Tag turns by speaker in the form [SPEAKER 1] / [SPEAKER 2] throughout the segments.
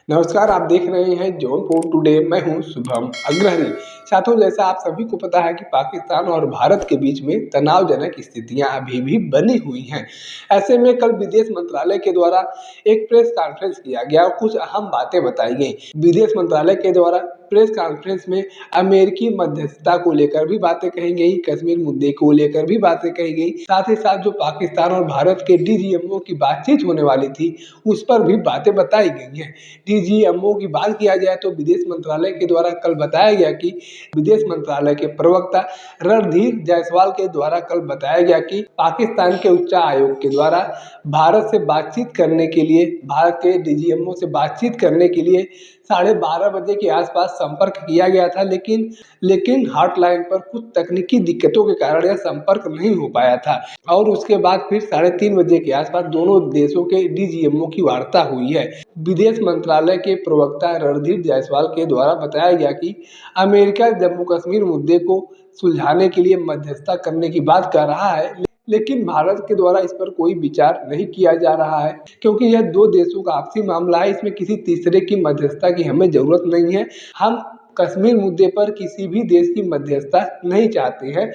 [SPEAKER 1] नमस्कार, आप देख रहे हैं जौनपुर टुडे। मैं हूं शुभम अग्रहरी। साथियों, जैसा आप सभी को पता है कि पाकिस्तान और भारत के बीच में तनावजनक स्थितियां अभी भी बनी हुई हैं। ऐसे में कल विदेश मंत्रालय के द्वारा एक प्रेस कॉन्फ्रेंस किया गया और कुछ अहम बातें बताई गई। विदेश मंत्रालय के द्वारा प्रेस कॉन्फ्रेंस में अमेरिकी मध्यस्थता को लेकर भी बातें कही गई, कश्मीर मुद्दे को लेकर भी बातें कही गई, साथ ही साथ जो पाकिस्तान और भारत के डीजीएमओ की बातचीत होने वाली थी उस पर भी बातें बताई गई हैं। डीजीएमओ की बात किया जाए तो विदेश मंत्रालय के द्वारा कल बताया गया कि विदेश मंत्रालय के प्रवक्ता रणधीर जायसवाल के द्वारा कल बताया गया कि पाकिस्तान के उच्च आयोग के द्वारा भारत से बातचीत करने के लिए, भारत के डीजीएमओ से बातचीत करने के लिए 12:30 बजे के आसपास संपर्क किया गया था, लेकिन हॉटलाइन पर कुछ तकनीकी दिक्कतों के कारण यह संपर्क नहीं हो पाया था और उसके बाद फिर 3:30 बजे के आसपास दोनों देशों के डीजीएमओ की वार्ता हुई है। विदेश मंत्रालय के प्रवक्ता रणधीर जायसवाल के द्वारा बताया गया कि अमेरिका जम्मू कश्मीर मुद्दे को सुलझाने के लिए मध्यस्थता करने की बात कर रहा है, लेकिन भारत के द्वारा इस पर कोई विचार नहीं किया जा रहा है क्योंकि यह दो देशों का आपसी मामला है। इसमें किसी तीसरे की मध्यस्थता की हमें जरूरत नहीं है। हम कश्मीर मुद्दे पर किसी भी देश की मध्यस्थता नहीं चाहते हैं।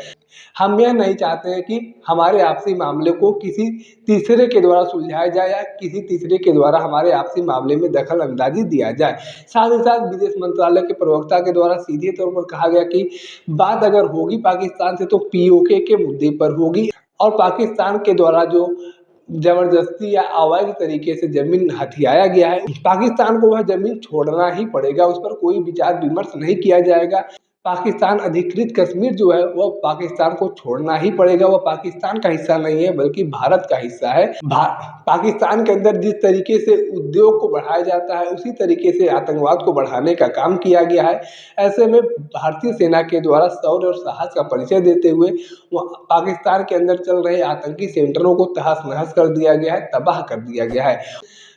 [SPEAKER 1] हम यह नहीं चाहते हैं कि हमारे आपसी मामले को किसी तीसरे के द्वारा सुलझाया जाए या किसी तीसरे के द्वारा हमारे आपसी मामले में दखल अंदाजी दिया जाए। साथ ही साथ विदेश मंत्रालय के प्रवक्ता के द्वारा सीधे तौर पर कहा गया कि बात अगर होगी पाकिस्तान से तो पीओके के मुद्दे पर होगी और पाकिस्तान के द्वारा जो जबरदस्ती या अवैध तरीके से जमीन हथियाया गया है, पाकिस्तान को वह जमीन छोड़ना ही पड़ेगा, उस पर कोई विचार विमर्श नहीं किया जाएगा। पाकिस्तान अधिकृत कश्मीर जो है वह पाकिस्तान को छोड़ना ही पड़ेगा। वह पाकिस्तान का हिस्सा नहीं है बल्कि भारत का हिस्सा है। पाकिस्तान के अंदर जिस तरीके से उद्योग को बढ़ाया जाता है उसी तरीके से आतंकवाद को बढ़ाने का काम किया गया है। ऐसे में भारतीय सेना के द्वारा शौर्य और साहस का परिचय देते हुए पाकिस्तान के अंदर चल रहे आतंकी सेंटरों को तहस नहस कर दिया गया है, तबाह कर दिया गया है।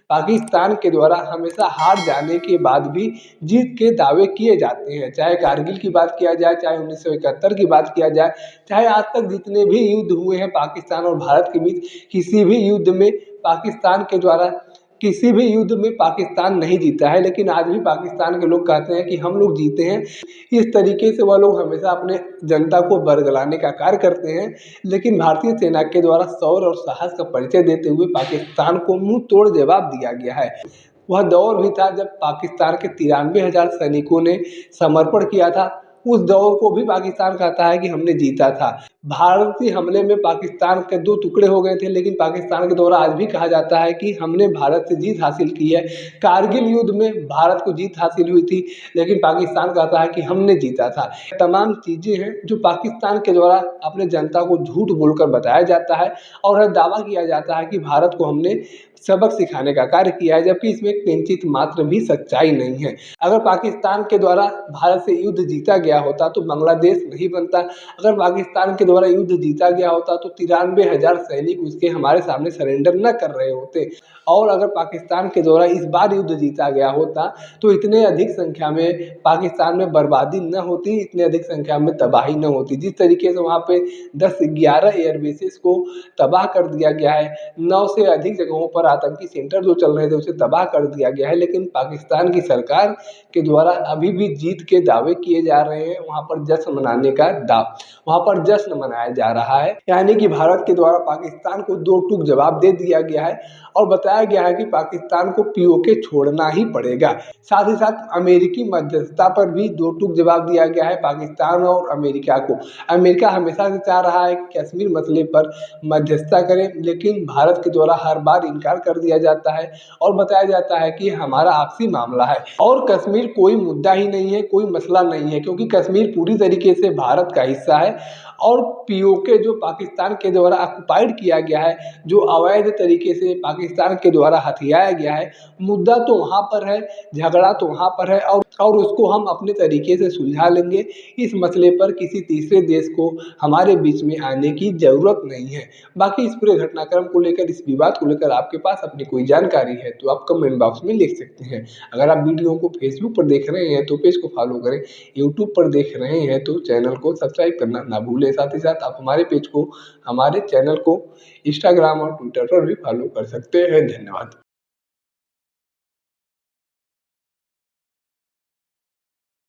[SPEAKER 1] पाकिस्तान के द्वारा हमेशा हार जाने के बाद भी जीत के दावे किए जाते हैं, चाहे कारगिल की बात किया जाए, चाहे 1971 की बात किया जाए, चाहे आज तक जितने भी युद्ध हुए हैं पाकिस्तान और भारत के बीच, किसी भी युद्ध में पाकिस्तान नहीं जीता है। लेकिन आज भी पाकिस्तान के लोग कहते हैं कि हम लोग जीते हैं। इस तरीके से वह लोग हमेशा अपने जनता को बरगलाने का कार्य करते हैं। लेकिन भारतीय सेना के द्वारा शौर्य और साहस का परिचय देते हुए पाकिस्तान को मुंह तोड़ जवाब दिया गया है। वह दौर भी था जब पाकिस्तान के 93,000 सैनिकों ने समर्पण किया था। उस दौर को भी पाकिस्तान कहता है कि हमने जीता था। भारतीय हमले में पाकिस्तान के 2 टुकड़े हो गए थे, लेकिन पाकिस्तान के द्वारा आज भी कहा जाता है कि हमने भारत से जीत हासिल की है। कारगिल युद्ध में भारत को जीत हासिल हुई थी, लेकिन पाकिस्तान कहता है कि हमने जीता था। तमाम चीज़ें हैं जो पाकिस्तान के द्वारा अपने जनता को झूठ बोलकर बताया जाता है और यह दावा किया जाता है कि भारत को हमने सबक सिखाने का कार्य किया है, जबकि इसमें किंचित मात्र भी सच्चाई नहीं है। अगर पाकिस्तान के द्वारा भारत से युद्ध जीता गया होता तो बांग्लादेश नहीं बनता। अगर पाकिस्तान के द्वारा युद्ध जीता गया होता तो 93,000 सैनिक उसके हमारे सामने सरेंडर न कर रहे होते। और अगर पाकिस्तान के द्वारा इस बार युद्ध जीता गया होता तो इतने अधिक संख्या में पाकिस्तान में बर्बादी न होती, इतने अधिक संख्या में तबाही न होती। जिस तरीके से वहाँ पे 10-11 एयरबेसेस को तबाह कर दिया गया है, 9 से अधिक जगहों पर आतंकी सेंटर जो चल रहे थे उसे तबाह कर दिया गया है, लेकिन पाकिस्तान की सरकार के द्वारा अभी भी जीत के दावे किए जा रहे हैं। वहाँ पर जश्न मनाया जा रहा है। यानी कि भारत के द्वारा पाकिस्तान को 2 टूक जवाब दे दिया गया है और बताया गया है कि पाकिस्तान को पीओके छोड़ना ही पड़ेगा। साथ ही साथ अमेरिकी मध्यस्थता पर भी 2 टूक जवाब दिया गया है पाकिस्तान और अमेरिका को। अमेरिका हमेशा से चाह रहा है कि कश्मीर मसले पर मध्यस्थता करें, लेकिन भारत के द्वारा हर बार इनकार कर दिया जाता है और बताया जाता है कि हमारा आपसी मामला है और कश्मीर कोई मुद्दा ही नहीं है, कोई मसला नहीं है, क्योंकि कश्मीर पूरी तरीके से भारत का हिस्सा है। और पीओके जो पाकिस्तान के द्वारा ऑक्युपाइड किया गया है, जो अवैध तरीके से पाकिस्तान के द्वारा हथियाया गया है, मुद्दा तो वहाँ पर है, झगड़ा तो वहाँ पर है और उसको हम अपने तरीके से सुलझा लेंगे। इस मसले पर किसी तीसरे देश को हमारे बीच में आने की ज़रूरत नहीं है। बाकी इस पूरे घटनाक्रम को लेकर, इस विवाद को लेकर आपके पास अपनी कोई जानकारी है तो आप कमेंट बॉक्स में लिख सकते हैं। अगर आप वीडियो को फेसबुक पर देख रहे हैं तो पेज को फॉलो करें, यूट्यूब पर देख रहे हैं तो चैनल को सब्सक्राइब करना ना भूलें। साथ ही साथ आप हमारे चैनल को इंस्टाग्राम और ट्विटर पर भी फॉलो कर सकते हैं। धन्यवाद।